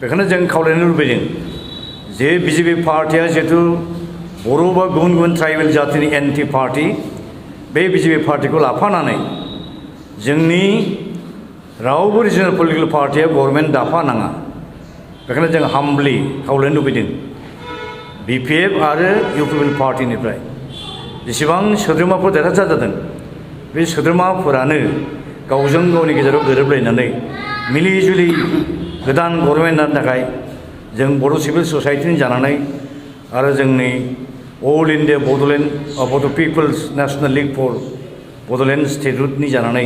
बेखायनो जों खावलायनो लुबैदों जे बिजेपि पार्टिया जिहेतु बर' बा गुबुन गुबुन ट्राइबेल जातिनि एन्टि पार्टि बे बिजेपि पार्टिखौ लाफानानै जोंनि रावबो रिजनेल पलिटिकेल पार्टिया गभर्नमेन्ट दाफानाङा बेखायनो जों हाम्बलि खावलायनो लुबैदों बिपिएफ आरो इउपिपिएल पार्टिनिफ्राय जेसेबां सोद्रोमाफोर देरहासार जादों बे सोद्रोमाफोरानो गावजों गावनि गेजेराव गोरोबलायनानै मिलि जुलि गोदान गभर्नमेन्ट दानो थाखाय जों बर' सिभिल ससाइटिनि जानानै आरो जोंनि all India Bodo' people's national league for Bodoland स्टेटहुडनि जानानै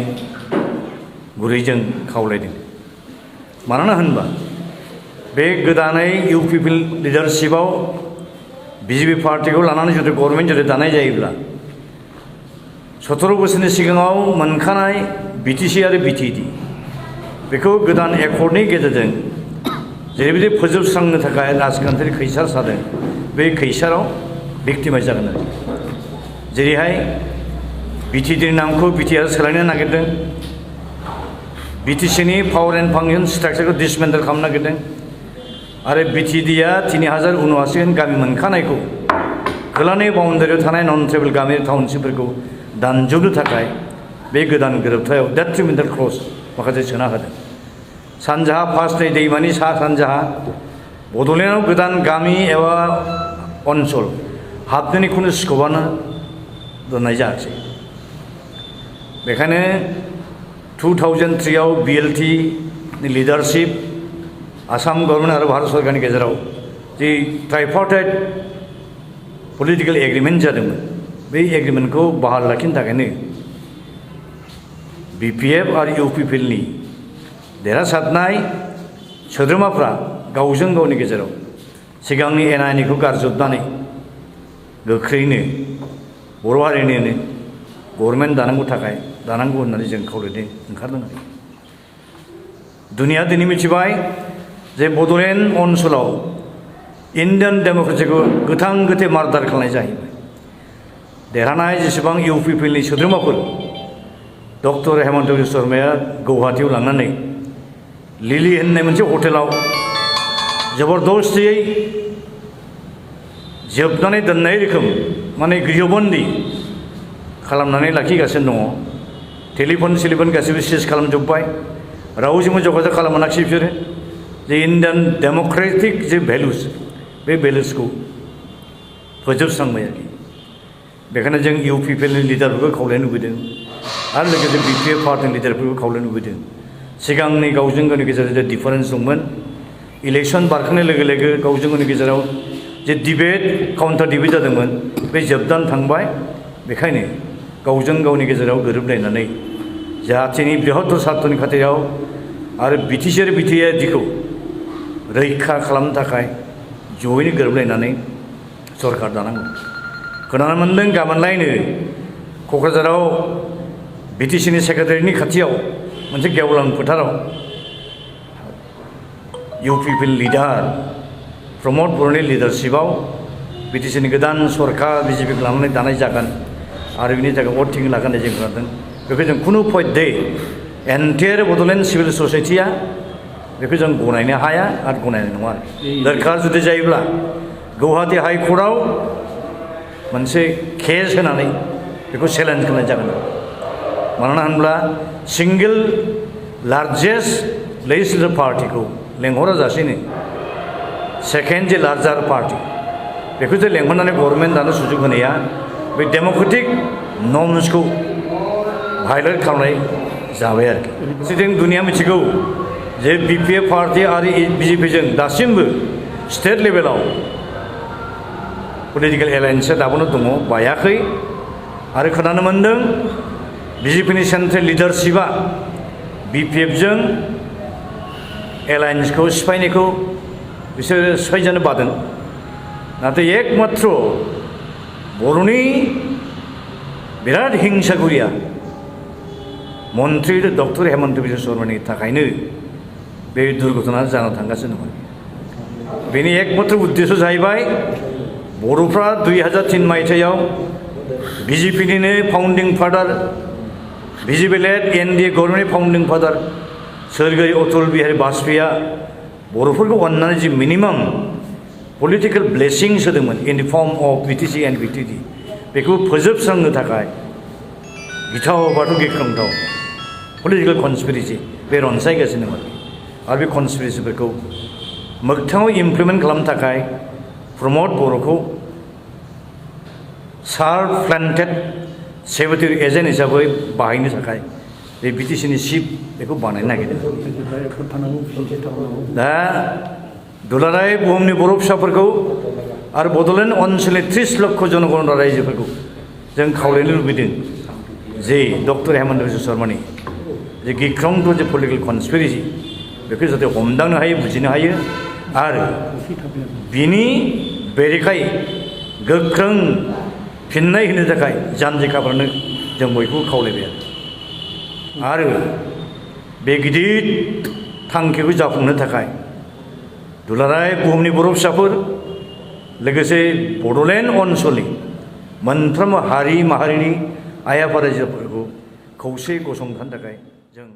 गुरै जों खावलायदों मानोना होनबा बे गोदानै इउपिपिएल लिडारशिपआव बिजेपि पार्टिखौ लानानै जुदि गभर्नमेन्ट जुदि दानाय जायोब्ला 17 बोसोरनि सिगाङाव मोनखानाय बिटिसि आरो बिटिएडि बेखौ गोदान एकर्डनि गेजेरजों जेरैबायदि फोजोबस्रांनो थाखाय राजखान्थियारि खैसार सादों बे खैसाराव भिक्टिमाइज जागोन आरो जेरैहाय बिटिएडिनि नामखौ बिटिआर सोलायनो नागिरदों बिटिसिनि पावार एन्ड फांसन स्ट्राक्चारखौ डिसमेन्टेल खालामनो नागिरदों आरो बिटिएडिआ 3079 गामि मोनखानायखौ खोलानि बाउन्डारियाव थानाय नन ट्राइबेल गामि टाउनशिपफोरखौ दानजोबनो थाखाय बे गोदान गोरोबथायाव डेट्रिमेन्टेल क्लज माखासे सोना होदों सानजाहा फार्स्ट दैमानि सा सानजाहा बड'लेण्डआव गोदान गामि एबा ओनसोल हाबनायनि खुनु स्क'पआनो दोननाय जायाखै बेखायनो 2003आव बिएलटिनि लिडारशिप आसाम गभर्नमेन्ट आरो भारत सरकारनि गेजेराव जि ट्राइपार्टाइट पलिटिकेल एग्रिमेन्ट जादोंमोन बे एग्रिमेन्टखौ बहाल लाखिनो थाखायनो बिपिएफ आरो इउपिपिएलनि देरहासारनाय सोद्रोमाफ्रा गावजों गावनि गेजेराव सिगांनि एना-एनिखौ गारजोबनानै गोख्रैनो बर' हारिनिनो गभर्नमेन्ट दानांगौ होननानै जों खावलायनो ओंखारदों दुनिया दिनै मिथिबाय जे बड'लेण्ड ओनसोलाव इन्डियान डेम'क्रेसिखौ गोथां गोथे मार्डार खालामनाय जाहैबाय देरहानाय जेसेबां इउपिपिएलनि सोद्रोमाफोर डक्टर हेमन्त बिश्व शर्माया गुवाहाटीयाव लांनानै लिलि होननाय मोनसे हटेलाव जबरदस्तियै जोबनानै दोननाय रोखोम माने गृहबन्दी खालामनानै लाखिगासिनो दङ टेलिफन गासैबो सिज खालामजोब्बाय रावजोंबो जगाजग खालामनाखिसै बिसोरो जे इन्डियान डेम'क्रेटिक जे भेलुस बे भेलुसखौ फोजोबस्रांबाय आरोखि बेखायनो जों इउपिपिएलनि लिडारफोरखौ खावलायनो लुबैदों आरो लोगोसे बिपिएफ पार्टिनि लिडारफोरखौ खावलायनो लुबैदों सिगांनि गावजों गावनि गेजेराव जे डिफारेन्स दंमोन इलेक्सन बारखांनाय लोगो लोगो गावजों गावनि गेजेराव जे डिबेट काउन्टार डिबेट जादोंमोन बे जोबनानै थांबाय बेखायनो गावजों गावनि गेजेराव गोरोबलायनानै जातिनि बृहत्तर स्वार्थनि खाथियाव आरो बिटिसि आरो बिटिएडिखौ रैखा खालामनो थाखाय जयैनो गोरोबलायनानै सरकार दानांगौ खोनानो मोन्दों गाबोनलायनो क'क्राझाराव बिटिसिनि सेक्रेटारिनि खाथियाव मोनसे गेवलां फोथाराव इउपिपिएल लिडार प्रमद बर'नि लिडारशिपआव बिटिसिनि गोदान सरकार बिजेपिखौ लानानै दानाय जागोन आरो बिनि थाखाय भटिं लागोन होननाय जों खोनादों बेखौ जों खुनु पयदे एन्टायार बड'लेण्ड सिभिल ससाइटिया बेखौ जों गनायनो हाया आरो गनायनाय नङा दरखार जुदि जायोब्ला गुवाहाटी हाइकर्टआव मोनसे केस होनानै बेखौ चेलेन्ज खालामनाय जागोन मानोना होनब्ला सिंगल लार्जेस्ट लेजिस्लेटिभ पार्टिखौ लेंहरा जासेनो सेकेन्ड जे लार्जार पार्टि बेखौ जे लेंहरनानै गभर्नमेन्ट दानो सुजुग होनाया बे डेम'क्रेटिक नर्म्सखौ भायलेट खालामनाय जाबाय आरोखि जों दुनिया मिथिगौ जे बिपिएफ पार्टि आरो बिजेपिजों दासिमबो स्टेट लेभेलाव पलिटिकेल एलायन्सआ दाबोनो दङ बायाखै आरो खोनानो मोन्दों बिजेपिनि सेन्ट्रेल लिडारशिपआ बिपिएफजों एलायन्सखौ सिफायनायखौ बिसोरो सिफायजानो बादों नाथाय एकमात्र बर'नि बिराद हिंसागुरिया मन्त्रि डक्टर हेमन्त बिश्व शर्मानि थाखायनो बे दुर्घटना जाना थांगासिनो दङ बेनि एकमात्र उद्देश्य जाहैबाय बर'फ्रा 2003 मायथाइयाव बिजेपिनिनो founding father BJP led NDA गभर्नमेन्टनि फाउन्डिं फादार सोरगोयारि अटल बिहारी बाजपेयीआ बर'फोरखौ अननानै जि मिनिमाम पलिटिकल ब्लेसिंस होदोंमोन in the form of BTC and BTAD बेखौ फोजोबस्रांनो थाखाय गिथाव बाथौ गिख्रंथाव पलिटिकल कनस्पिरेसि बे रनसायगासिनोमोन आरो बे कनस्पिरेसिफोरखौ मोगथाङाव इमप्लिमेन्ट खालामनो थाखाय प्रमद बर'खौ शार्प प्लान्टेड सेक्रेटारि एजेन्ट हिसाबै बाहायनो थाखाय बे बिटिसिनि चिफ बेखौ बानायनो नागिरदों। दा दुलाराय बुहुमनि बर' फिसाफोरखौ आरो बड'लेण्ड ओनसोलनि 30 लक्ष जनगणना रायजोफोरखौ जों खावलायनो लुबैदों जे डक्टर हेमन्त बिश्व शर्मानि जे गिख्रंथाव जे पलिटिकल कनस्पिरेसि बेखौ जाहाथे हमदांनो हायो बुजिनो हायो आरो बिनि बेरेखायै गोख्रों फिननाय होनो थाखाय जानजि खाफ्रानो जों बयखौबो खावलायबाय आरो बे गिदिर थांखिखौ जाफुंनो थाखाय दुलाराय बुहुमनि बर' फिसाफोर लोगोसे बड'लेण्ड ओनसोलनि मोनफ्रोमबो हारि माहारिनि आइ आफा रायजोफोरखौ खौसे गसंथानो थाखाय जों